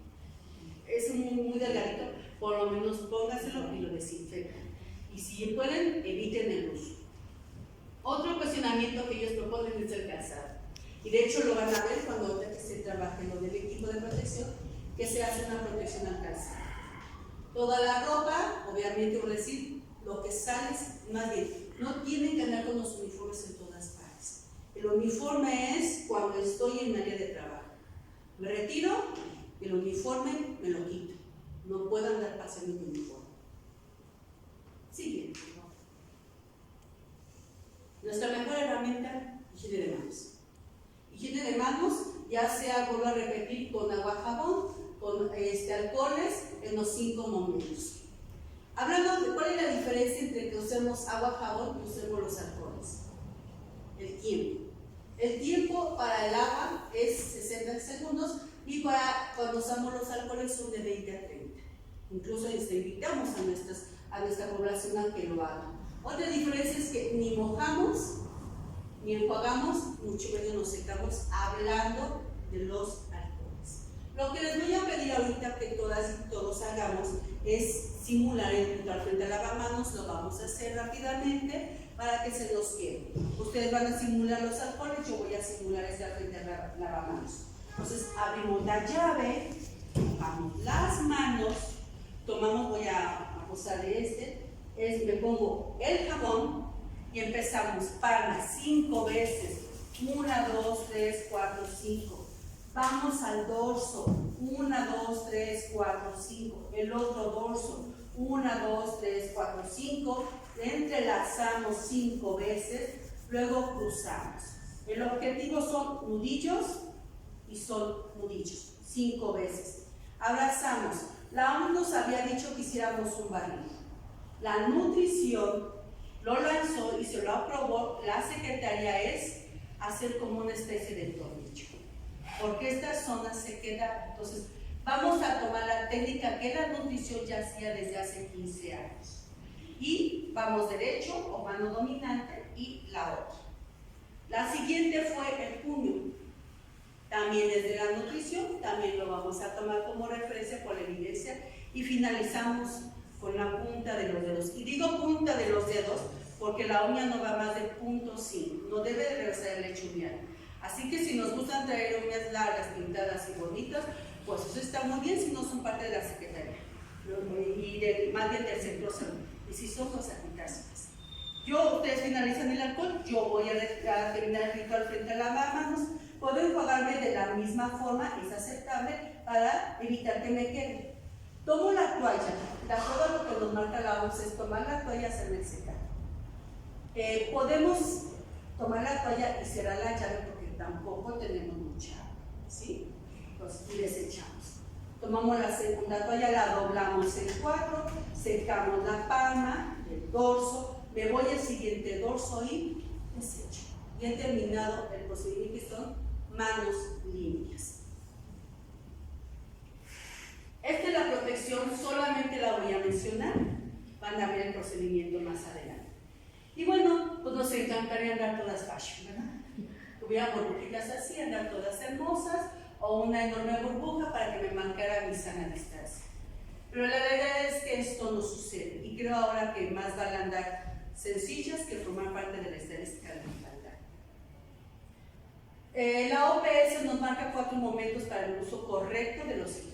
es muy delgadito, por lo menos póngaselo y lo desinfectan. Y si pueden, eviten el uso. Otro cuestionamiento que ellos proponen es el calzado. Y de hecho lo van a ver cuando se trabaje lo del equipo de protección, que se hace una protección al calzado. Toda la ropa, obviamente, voy a decir, lo que sale, más bien, no tienen que andar con los uniformes en todas partes. El uniforme es cuando estoy en mi área de trabajo. Me retiro, el uniforme me lo quito. No puedo andar pasando mi uniforme. Sigue. Nuestra mejor herramienta, higiene de manos. Higiene de manos, ya sea, vuelvo a repetir, con agua, jabón, con alcoholes en los 5 momentos. Hablando de cuál es la diferencia entre que usemos agua, jabón y usemos los alcoholes. El tiempo. El tiempo para el agua es 60 segundos y para cuando usamos los alcoholes son de 20 a 30. Incluso invitamos a nuestra población a que lo haga. Otra diferencia es que ni mojamos, ni enjuagamos, mucho menos nos secamos hablando de los alcoholes. Lo que les voy a pedir ahorita que todas y todos hagamos es simular el punto al frente al lavamanos. Lo vamos a hacer rápidamente para que se nos quede. Ustedes van a simular los alcoholes, yo voy a simular al frente al lavamanos. Entonces abrimos la llave, tomamos las manos, voy a usar me pongo el jabón Y empezamos, palmas, 5 veces. 1, 2, 3, 4, 5. Vamos al dorso. 1, 2, 3, 4, 5. El otro dorso. 1, 2, 3, 4, 5. Entrelazamos 5 veces. Luego cruzamos. El objetivo son nudillos y son nudillos. 5 veces. Abrazamos. La OMS nos había dicho que hiciéramos un barrido. La nutrición lo lanzó y se lo aprobó la Secretaría es hacer como una especie de tornillo, porque esta zona se queda. Entonces vamos a tomar la técnica que la nutrición ya hacía desde hace 15 años y vamos derecho o mano dominante y la otra. La siguiente fue el puño, también desde la nutrición, también lo vamos a tomar como referencia por la evidencia y finalizamos con la punta de los dedos. Y digo punta de los dedos porque la uña no va más de 0.5, no debe de regresar el hecho uñal. Así que si nos gustan traer uñas largas, pintadas y bonitas, pues eso está muy bien si no son parte de la Secretaría y más bien del Centro de Salud. Y si son, pues a quitárselas. Ustedes finalizan el alcohol, yo voy a terminar el ritual frente a las manos. Puedo enjuagarme de la misma forma, es aceptable para evitar que me quede. Tomo la toalla, de acuerdo a lo que nos marca la OMS, es tomar la toalla y hacerme el secado. Podemos tomar la toalla y cerrar la llave porque tampoco tenemos mucha agua, ¿sí? Entonces, y desechamos. Tomamos la segunda toalla, la doblamos en 4, secamos la palma, el dorso, me voy al siguiente dorso y desecho. Y he terminado el procedimiento que son manos limpias. Esta es la protección, solamente la voy a mencionar, van a ver el procedimiento más adelante. Y bueno, pues nos encantaría andar todas fashion, ¿verdad? Hubiera burbujitas así, andar todas hermosas, o una enorme burbuja para que me marcara mi sana distancia. Pero la verdad es que esto no sucede, y creo ahora que más van a andar sencillas que formar parte de la estadística de mortalidad. La OPS nos marca 4 momentos para el uso correcto de los equipos.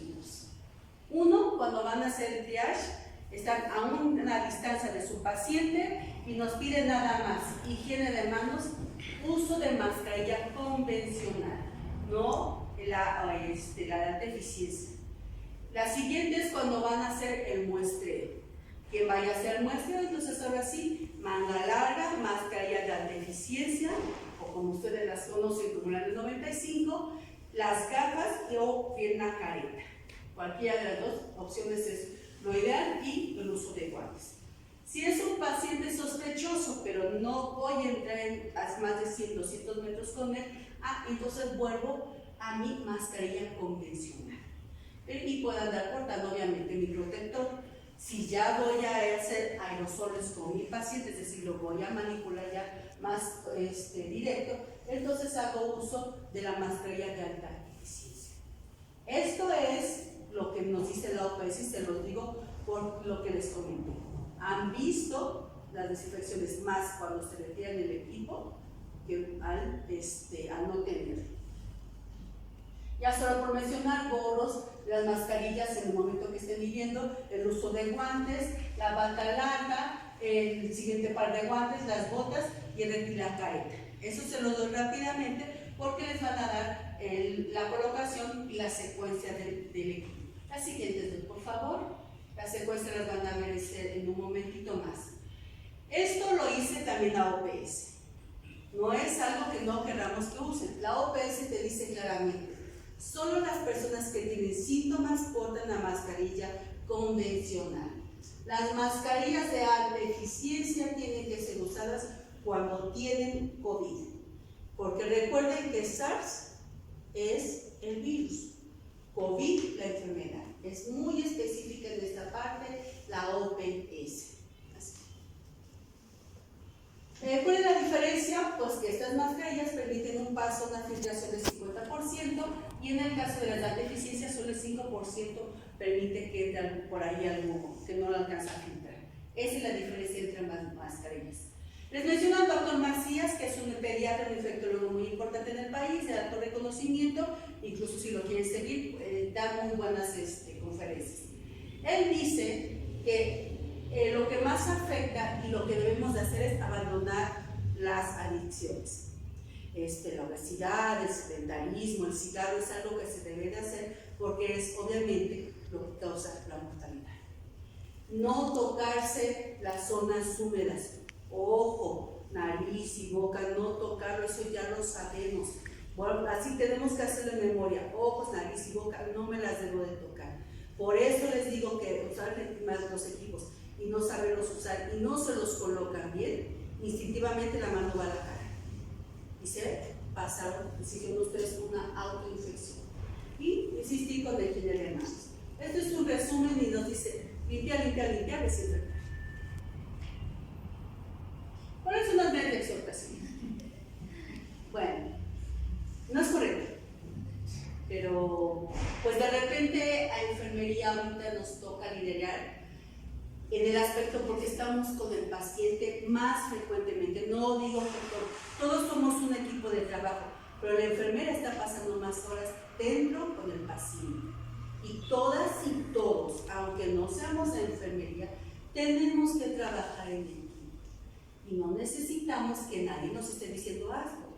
1, cuando van a hacer el triage, están a una distancia de su paciente y nos piden nada más higiene de manos, uso de mascarilla convencional, no la de alta eficiencia. La siguiente es cuando van a hacer el muestreo. Quien vaya a hacer muestreo, entonces ahora sí, manga larga, mascarilla de alta eficiencia, o como ustedes las conocen como la del 95, las gafas o pierna careta. Cualquiera de las dos opciones es lo ideal y el uso de guantes. Si es un paciente sospechoso, pero no voy a entrar a más de 100, 200 metros con él, entonces vuelvo a mi mascarilla convencional. Y puedo andar portando obviamente mi protector. Si ya voy a hacer aerosoles con mi paciente, es decir, lo voy a manipular ya más directo, entonces hago uso de la mascarilla de alta eficiencia. Esto es lo que nos dice la OPS y se los digo por lo que les comenté. Han visto las desinfecciones más cuando se retiran el equipo que al no tenerlo. Ya solo por mencionar, gorros, las mascarillas en el momento que estén viviendo, el uso de guantes, la bata larga, el siguiente par de guantes, las botas y la careta. Eso se lo doy rápidamente porque les van a dar la colocación y la secuencia del equipo. Las siguientes, por favor. Las secuencias las van a ver en un momentito más. Esto lo hice también la OPS. No es algo que no queramos que usen. La OPS te dice claramente, solo las personas que tienen síntomas portan la mascarilla convencional. Las mascarillas de alta eficiencia tienen que ser usadas cuando tienen COVID. Porque recuerden que SARS es el virus, COVID la enfermedad. Es muy específica en esta parte la OPS. ¿Cuál es la diferencia? Pues que estas mascarillas permiten un paso, una filtración del 50% y en el caso de las de alta eficiencia solo el 5% permite que entre por ahí algo que no lo alcanza a filtrar. Esa es la diferencia entre ambas mascarillas. Les menciono al doctor Macías, que es un pediatra, un infectólogo muy importante en el país, de alto reconocimiento, incluso si lo quieren seguir, da muy buenas conferencias. Él dice que lo que más afecta y lo que debemos de hacer es abandonar las adicciones. La obesidad, el sedentarismo, el cigarro es algo que se debe de hacer porque es obviamente lo que causa la mortalidad. No tocarse las zonas húmedas, ojo, nariz y boca, no tocarlo, eso ya lo sabemos. Bueno, así tenemos que hacerlo en memoria, ojos, nariz y boca, no me las debo de tocar. Por eso les digo que usar más los equipos y no saberlos usar y no se los colocan bien, instintivamente la mano va a la cara. Y se pasaron, hicieron ustedes una autoinfección. Y insistí con la higiene de manos. Esto es un resumen y nos dice limpiar, limpiar, limpiar, desinfectar. ¿Cuáles son las medidas de exhortación? Bueno, no es correcto, pero pues de repente a enfermería ahorita nos toca liderar en el aspecto porque estamos con el paciente más frecuentemente. No digo que todos somos un equipo de trabajo, pero la enfermera está pasando más horas dentro con el paciente. Y todas y todos, aunque no seamos de enfermería, tenemos que trabajar en equipo. Y no necesitamos que nadie nos esté diciendo algo.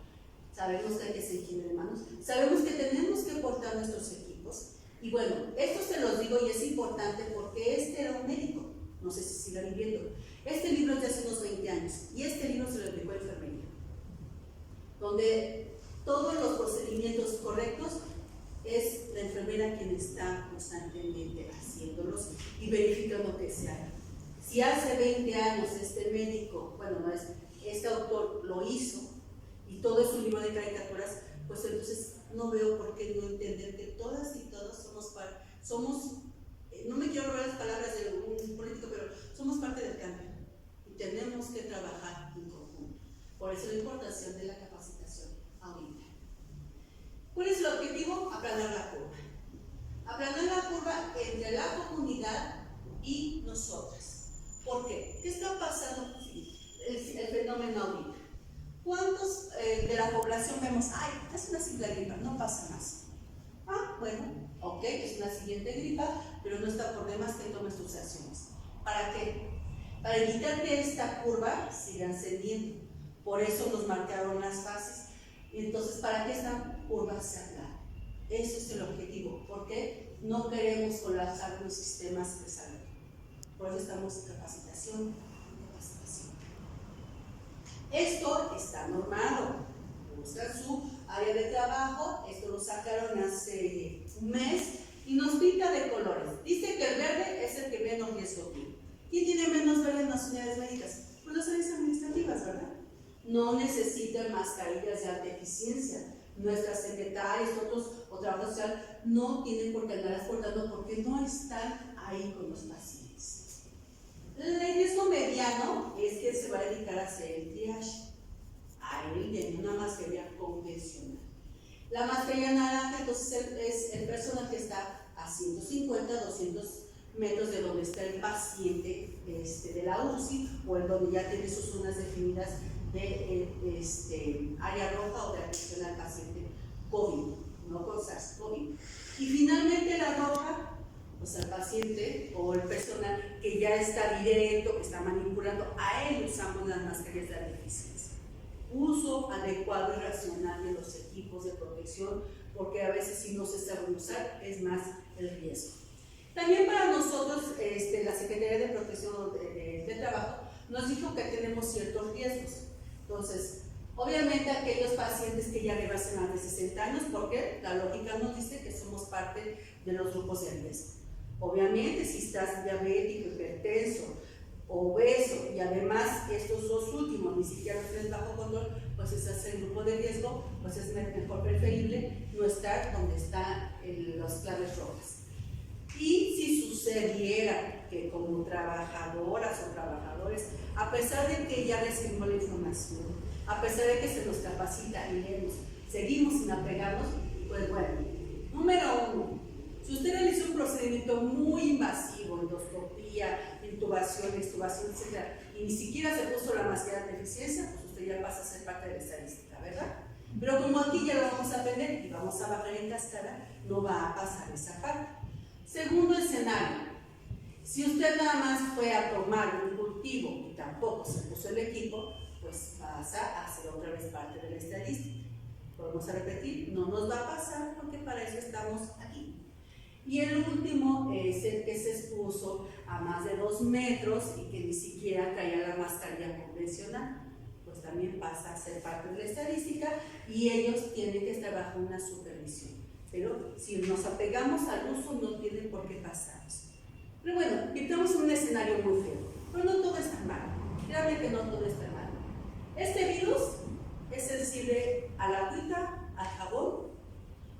Sabemos que hay que hacer higiene de manos, sabemos que tenemos que portar nuestros equipos. Y bueno, esto se los digo y es importante porque este era un médico. No sé si sigan viendo. Este libro es de hace unos 20 años y este libro se lo dedicó a enfermería, donde todos los procedimientos correctos es la enfermera quien está constantemente haciéndolos y verificando que se haga. Si hace 20 años este médico, bueno, no es, este autor lo hizo y todo es un libro de caricaturas, pues entonces no veo por qué no entender que todas y todos somos no me quiero robar las palabras de un político, pero somos parte del cambio y tenemos que trabajar en conjunto. Por eso la importancia de la capacitación ahorita. ¿Cuál es el objetivo? Aplanar la curva. Aplanar la curva entre la comunidad y nosotras. ¿Por qué? ¿Qué está pasando? El fenómeno ahorita. ¿Cuántos de la población vemos? Ay, es una simple gripa, no pasa más. Ah, bueno, ok, es una siguiente gripa, pero no está por demás que tomes tus acciones. ¿Para qué? Para evitar que esta curva siga ascendiendo. Por eso nos marcaron las fases. Entonces, para que esta curva se aplane. Ese es el objetivo, porque no queremos colapsar los sistemas de salud. Por eso estamos en capacitación. Esto está normado. Buscan su área de trabajo, esto lo sacaron hace un mes y nos pinta de colores. Dice que el verde es el que menos riesgo tiene. ¿Quién tiene menos verde en las unidades médicas? Pues las áreas administrativas, ¿verdad? No necesitan mascarillas de alta eficiencia. Nuestras secretarias, o trabajo social no tienen por qué andar exportando porque no están ahí con los pacientes. El riesgo mediano es que se va a dedicar a hacer el triage. Ahí tiene una mascarilla convencional. La mascarilla naranja, entonces, es el personal que está a 150, 200 metros de donde está el paciente de la UCI o en donde ya tiene sus zonas definidas de área roja o de atención al paciente COVID, no con SARS-CoV. Y finalmente la roja, pues al paciente o el personal que ya está directo, que está manipulando, a él usamos las mascarillas de alta eficiencia. Uso adecuado y racional de los equipos de protección, porque a veces si no se sabe usar es más el riesgo. También para nosotros, la Secretaría de Protección de Trabajo nos dijo que tenemos ciertos riesgos. Entonces, obviamente aquellos pacientes que ya rebasan más de 60 años, porque la lógica nos dice que somos parte de los grupos de riesgo. Obviamente, si estás diabético, hipertenso, obeso y además estos dos últimos ni siquiera tienes bajo control, pues estás en grupo de riesgo, pues es mejor preferible no estar donde están las claves rojas. Y si sucediera que como trabajadoras o trabajadores, a pesar de que ya recibimos la información, a pesar de que se nos capacita y leemos, seguimos sin apegarnos, pues bueno, número uno, si usted realiza un procedimiento muy invasivo, endoscopía, intubación, extubación, etc., y ni siquiera se puso la mascarilla de eficiencia, pues usted ya pasa a ser parte de la estadística, ¿verdad? Pero como aquí ya lo vamos a aprender y vamos a bajar en cascada, no va a pasar esa parte. Segundo escenario, Si usted nada más fue a tomar un cultivo y tampoco se puso el equipo, pues pasa a ser otra vez parte de la estadística. Vamos a repetir, no nos va a pasar porque para eso estamos aquí. Y el último es el que se expuso a más de 2 metros y que ni siquiera traía la mascarilla convencional, pues también pasa a ser parte de la estadística y ellos tienen que estar bajo una supervisión. Pero si nos apegamos al uso no tienen por qué pasarnos. Pero bueno, pintamos un escenario muy feo, pero no todo está mal, créanme que no todo está mal. Este virus es sensible a la agüita, al jabón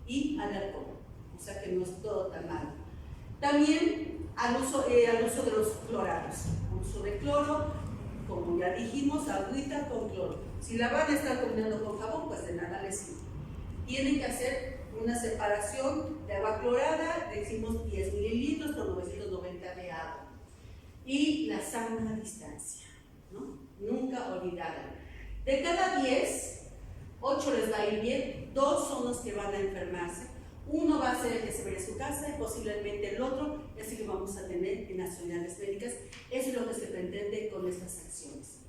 y al alcohol, o sea que no es todo tan malo. También al uso de los clorados, uso de cloro, como ya dijimos, agüita con cloro. Si la van a estar combinando con jabón, pues de nada les sirve. Tienen que hacer una separación de agua clorada, decimos 10 mililitros por 990 de agua. Y la sana distancia, ¿no? Nunca olvidarla. De cada 10, 8 les va a ir bien, 2 son los que van a enfermarse. Uno va a ser el que se vaya a su casa y posiblemente el otro es el que vamos a tener en las unidades médicas. Eso es lo que se pretende con estas acciones.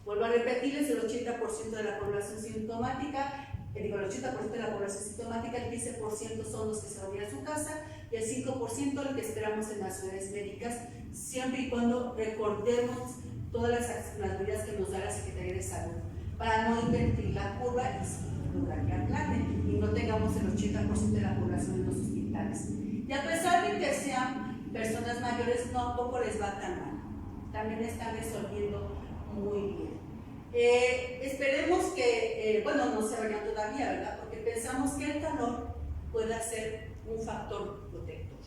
Vuelvo a repetirles, el 80% de la población sintomática, el 80% de la población sintomática, el 15% son los que se van a ir a su casa y el 5% el que esperamos en las unidades médicas, siempre y cuando recordemos todas las medidas que nos da la Secretaría de Salud, para no invertir la curva y lograr que aplane y no tengamos el 80% de la población en los hospitales. Y a pesar de que sean personas mayores, no a poco les va tan mal. También están resolviendo muy bien. Esperemos que, no se vayan todavía, ¿verdad? Porque pensamos que el calor pueda ser un factor protector.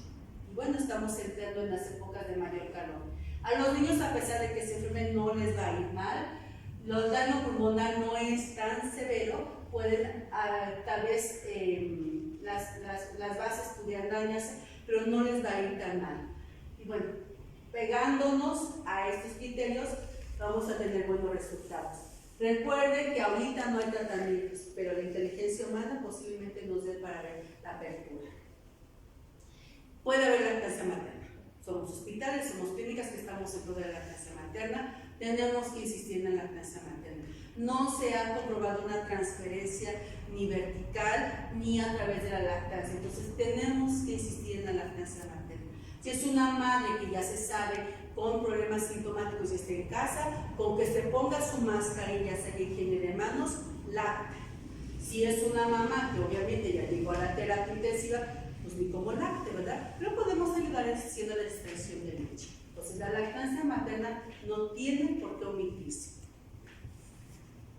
Y bueno, estamos entrando en las épocas de mayor calor. A los niños, a pesar de que se enfermen, no les va a ir mal. El daño pulmonar no es tan severo, pueden tal vez las bases pudieran dañarse, pero no les va a ir tan mal. Y bueno, pegándonos a estos criterios, vamos a tener buenos resultados. Recuerden que ahorita no hay tratamientos, pero la inteligencia humana posiblemente nos dé para ver la apertura. Puede haber lactancia materna. Somos hospitales, somos clínicas que estamos en pro de la lactancia materna. Tenemos que insistir en la lactancia materna. No se ha comprobado una transferencia ni vertical ni a través de la lactancia. Entonces tenemos que insistir en la lactancia materna. Si es una madre que ya se sabe con problemas sintomáticos y está en casa, con que se ponga su mascarilla, hacer higiene de manos, lacta. Si es una mamá que obviamente ya llegó a la terapia intensiva, pues ni como lacte, ¿verdad? Pero podemos ayudar haciendo la extracción de leche. Entonces la lactancia materna no tiene por qué omitirse.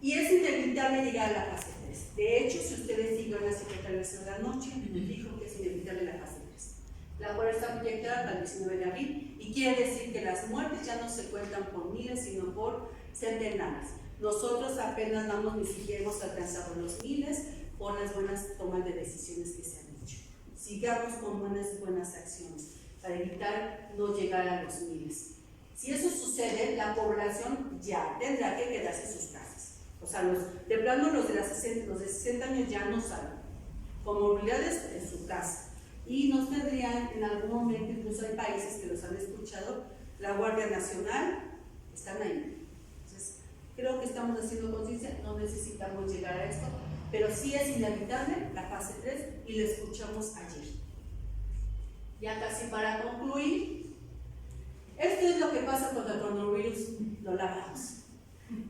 Y es inevitable llegar a la fase 3. De hecho, si ustedes siguen la Secretaría de Salud de la noche, me dijo que es inevitable la fase 3. La cual está proyectada para el 19 de abril y quiere decir que las muertes ya no se cuentan por miles, sino por centenares. Nosotros apenas ni siquiera hemos alcanzado los miles por las buenas tomas de decisiones que se han hecho. Sigamos con buenas acciones para evitar no llegar a los miles. Si eso sucede, la población ya tendrá que quedarse en sus casas. O sea, de plano los de 60 años ya no salen. Con movilidades en su casa. Y nos tendrían en algún momento, incluso hay países que los han escuchado, la Guardia Nacional, están ahí. Entonces, creo que estamos haciendo conciencia, no necesitamos llegar a esto, pero sí es inevitable la fase 3 y la escuchamos ayer. Ya casi para concluir, esto es lo que pasa cuando el coronavirus lo lavamos.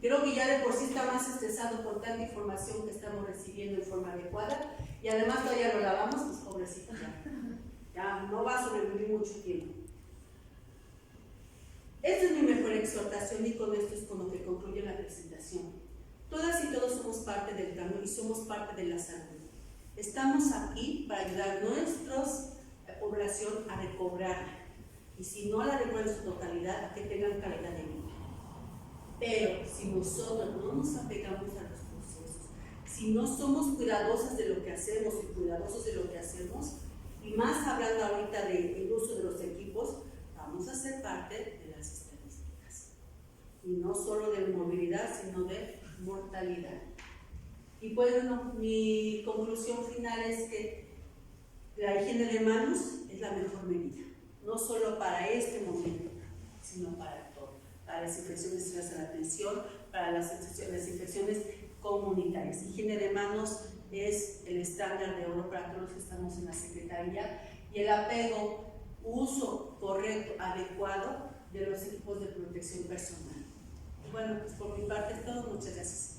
Creo que ya de por sí está más estresado por tanta información que estamos recibiendo en forma adecuada y además todavía lo lavamos, pues pobrecito ya no va a sobrevivir mucho tiempo. Esta es mi mejor exhortación y con esto es con lo que concluye la presentación. Todas y todos somos parte del cambio y somos parte de la salud. Estamos aquí para ayudar a nuestra población a recobrarla y si no la recobran en su totalidad, a que tengan calidad de vida. Pero si nosotros no nos apegamos a los procesos, si no somos cuidadosas de lo que hacemos y cuidadosos de lo que hacemos, y más hablando ahorita del uso de los equipos, vamos a ser parte de las estadísticas. Y no solo de movilidad, sino de mortalidad. Y bueno, mi conclusión final es que la higiene de manos es la mejor medida. no solo para este momento, sino para todo, para las infecciones de la atención, para las infecciones comunitarias. Higiene de manos es el estándar de oro para todos los que estamos en la Secretaría, y el apego, uso correcto, adecuado de los equipos de protección personal. Bueno, pues por mi parte es todo. Muchas gracias.